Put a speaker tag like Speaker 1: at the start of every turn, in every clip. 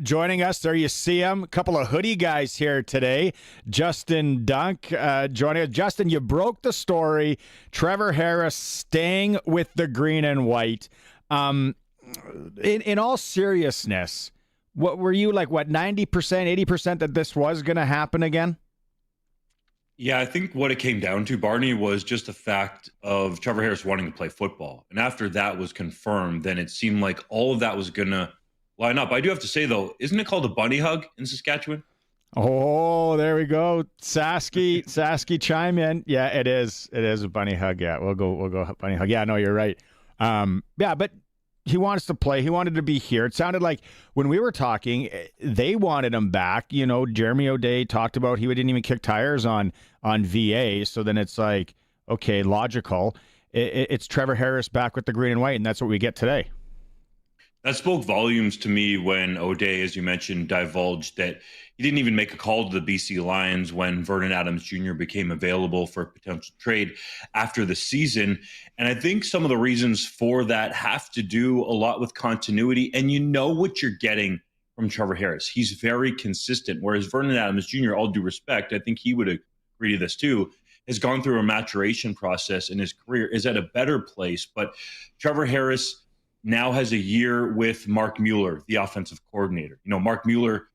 Speaker 1: Joining us, there you see him, a couple of hoodie guys here today. Justin Dunk joining us. Justin, you broke the story. Trevor Harris staying with the green and white. In all seriousness, what were you like, 90%, 80% that this was going to happen again?
Speaker 2: Yeah, I think what it came down to, Barney, was just the fact of Trevor Harris wanting to play football. And after that was confirmed, then it seemed like all of that was going to line up. I do have to say, though, isn't it called a bunny hug in Saskatchewan?
Speaker 1: Oh, there we go. Sasky chime in. Yeah, it is. It is a bunny hug. Yeah, we'll go bunny hug. Yeah, no, you're right. Yeah, but he wants to play. He wanted to be here. It sounded like when we were talking, they wanted him back. You know, Jeremy O'Day talked about he didn't even kick tires on VA. So then it's like, okay, logical. It's Trevor Harris back with the green and white, and that's what we get today.
Speaker 2: That spoke volumes to me when O'Day, as you mentioned, divulged that he didn't even make a call to the BC Lions when Vernon Adams Jr. became available for a potential trade after the season. And I think some of the reasons for that have to do a lot with continuity. And you know what you're getting from Trevor Harris. He's very consistent, whereas Vernon Adams Jr., all due respect, I think he would agree to this too, has gone through a maturation process in his career, is at a better place. But Trevor Harris now has a year with Marc Mueller, the offensive coordinator. You know, Marc Mueller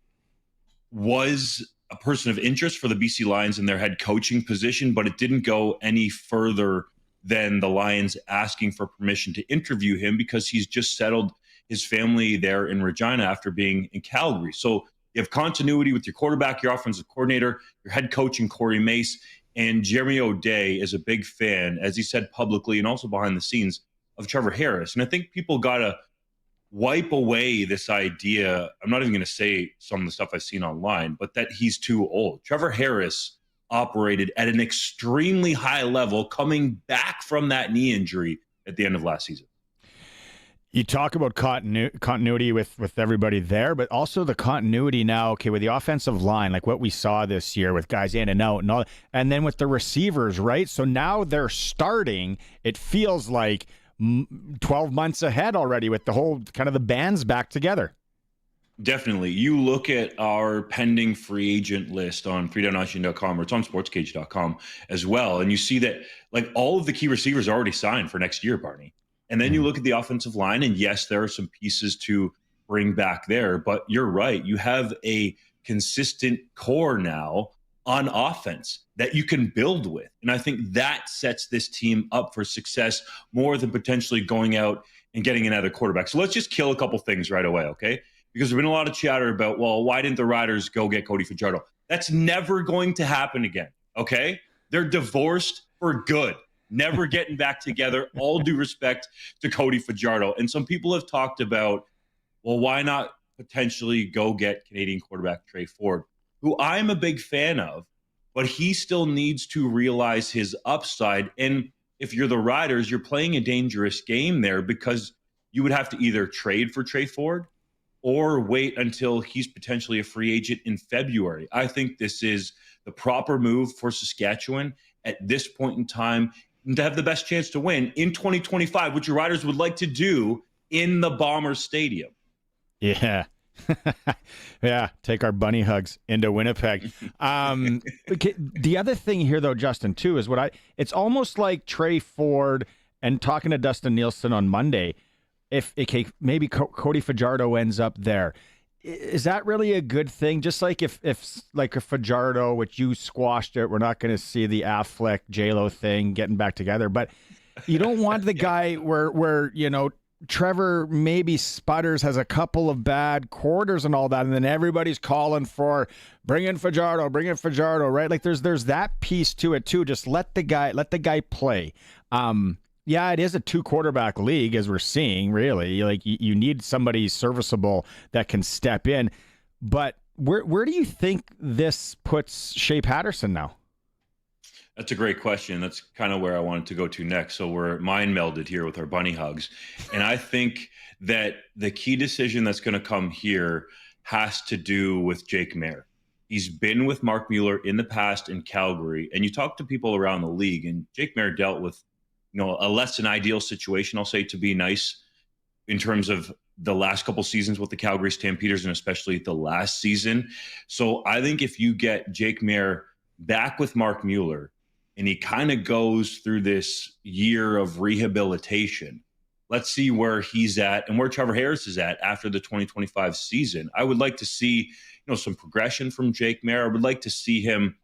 Speaker 2: was a person of interest for the BC Lions in their head coaching position, but it didn't go any further than the Lions asking for permission to interview him because he's just settled his family there in Regina after being in Calgary. So you have continuity with your quarterback, your offensive coordinator, your head coach in Corey Mace, and Jeremy O'Day is a big fan, as he said publicly and also behind the scenes, of Trevor Harris. And I think people got to wipe away this idea. I'm not even going to say some of the stuff I've seen online, but that he's too old. Trevor Harris operated at an extremely high level coming back from that knee injury at the end of last season.
Speaker 1: You talk about continuity with everybody there, but also the continuity now, okay, with the offensive line, like what we saw this year with guys in and out and all, and then with the receivers, right? So now they're starting, it feels like 12 months ahead already with the whole kind of the bands back together.
Speaker 2: Definitely. You look at our pending free agent list on freedownation.com, or it's on sportscage.com as well, and you see that like all of the key receivers are already signed for next year, Barney. And then you look at the offensive line, and yes, there are some pieces to bring back there, but you're right. You have a consistent core now on offense that you can build with. And I think that sets this team up for success more than potentially going out and getting another quarterback. So let's just kill a couple things right away, okay? Because there's been a lot of chatter about, well, why didn't the Riders go get Cody Fajardo? That's never going to happen again, okay? They're divorced for good, never getting back together, all due respect to Cody Fajardo. And some people have talked about, well, why not potentially go get Canadian quarterback Trey Ford, who I'm a big fan of, but he still needs to realize his upside. And if you're the Riders, you're playing a dangerous game there because you would have to either trade for Trey Ford or wait until he's potentially a free agent in February. I think this is the proper move for Saskatchewan at this point in time to have the best chance to win in 2025, which your Riders would like to do in the Bombers Stadium.
Speaker 1: Yeah. Yeah, take our bunny hugs into Winnipeg. The other thing here, though, Justin, too, is it's almost like Trey Ford, and talking to Dustin Nielsen on Monday, if maybe Cody Fajardo ends up there, is that really a good thing? Just like if like a Fajardo, which you squashed it, we're not going to see the Affleck J-Lo thing getting back together, but you don't want the guy where you know, Trevor maybe sputters, has a couple of bad quarters and all that, and then everybody's calling for bring in Fajardo, right? Like there's that piece to it too. Just let the guy play. Yeah, it is a 2-quarterback league, as we're seeing, really. Like you need somebody serviceable that can step in. But where do you think this puts Shea Patterson now?
Speaker 2: That's a great question. That's kind of where I wanted to go to next. So we're mind melded here with our bunny hugs. And I think that the key decision that's going to come here has to do with Jake Maier. He's been with Marc Mueller in the past in Calgary, and you talk to people around the league, and Jake Maier dealt with, you know, a less than ideal situation, I'll say, to be nice, in terms of the last couple seasons with the Calgary Stampeders and especially the last season. So I think if you get Jake Maier back with Marc Mueller and he kind of goes through this year of rehabilitation, let's see where he's at and where Trevor Harris is at after the 2025 season. I would like to see, some progression from Jake Maier. I would like to see him,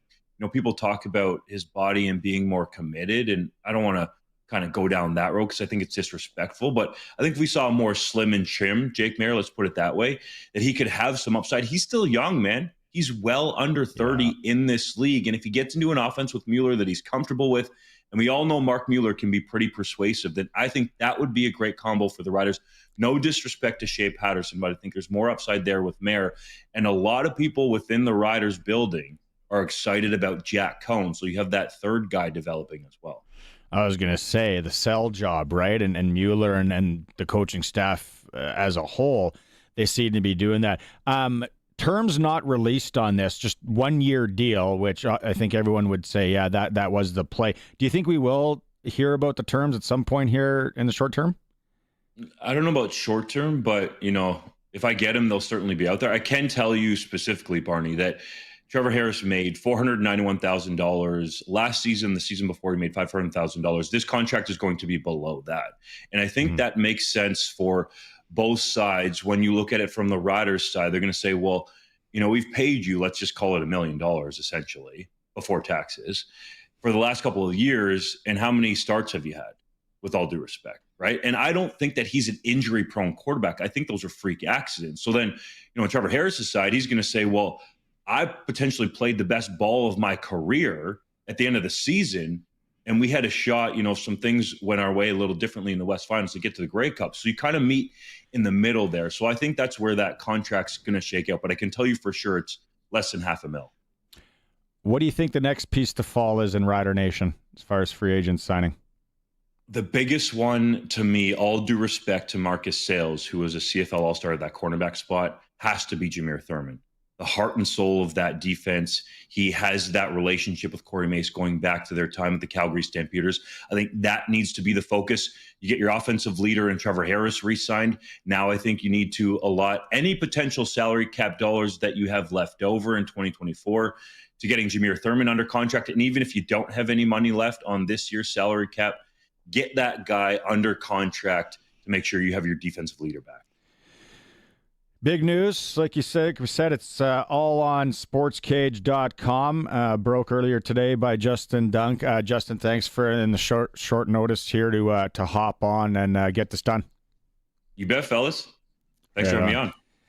Speaker 2: people talk about his body and being more committed, and I don't want to kind of go down that road because I think it's disrespectful. But I think if we saw a more slim and trim Jake Maier, let's put it that way, that he could have some upside. He's still young, man. He's well under 30 in this league. And if he gets into an offense with Mueller that he's comfortable with, and we all know Marc Mueller can be pretty persuasive, then I think that would be a great combo for the Riders. No disrespect to Shea Patterson, but I think there's more upside there with Maier. And a lot of people within the Riders building are excited about Jack Cohn. So you have that third guy developing as well.
Speaker 1: I was going to say the sell job, right? And Mueller and the coaching staff as a whole, they seem to be doing that. Terms not released on this, just 1 year deal, which I think everyone would say, yeah, that was the play. Do you think we will hear about the terms at some point here in the short term?
Speaker 2: I don't know about short term, but if I get them, they'll certainly be out there. I can tell you specifically, Barney, that Trevor Harris made $491,000 last season. The season before, he made $500,000. This contract is going to be below that. And I think that makes sense for both sides. When you look at it from the Riders side, they're going to say, well, we've paid you, let's just call it $1 million essentially before taxes for the last couple of years. And how many starts have you had, with all due respect? Right. And I don't think that he's an injury prone quarterback. I think those are freak accidents. So then, on Trevor Harris's side, he's going to say, well, I potentially played the best ball of my career at the end of the season. And we had a shot, some things went our way a little differently in the West Finals to get to the Grey Cup. So you kind of meet in the middle there. So I think that's where that contract's going to shake out. But I can tell you for sure it's less than $500,000.
Speaker 1: What do you think the next piece to fall is in Rider Nation as far as free agents signing?
Speaker 2: The biggest one to me, all due respect to Marcus Sales, who was a CFL All-Star at that cornerback spot, has to be Jameer Thurman. The heart and soul of that defense. He has that relationship with Corey Mace going back to their time at the Calgary Stampeders. I think that needs to be the focus. You get your offensive leader in Trevor Harris re-signed. Now I think you need to allot any potential salary cap dollars that you have left over in 2024 to getting Jameer Thurman under contract. And even if you don't have any money left on this year's salary cap, get that guy under contract to make sure you have your defensive leader back.
Speaker 1: Big news, like we said, it's all on sportscage.com. Broke earlier today by Justin Dunk. Justin, thanks for in the short notice here to hop on and get this done.
Speaker 2: You bet, fellas. Thanks for having me on.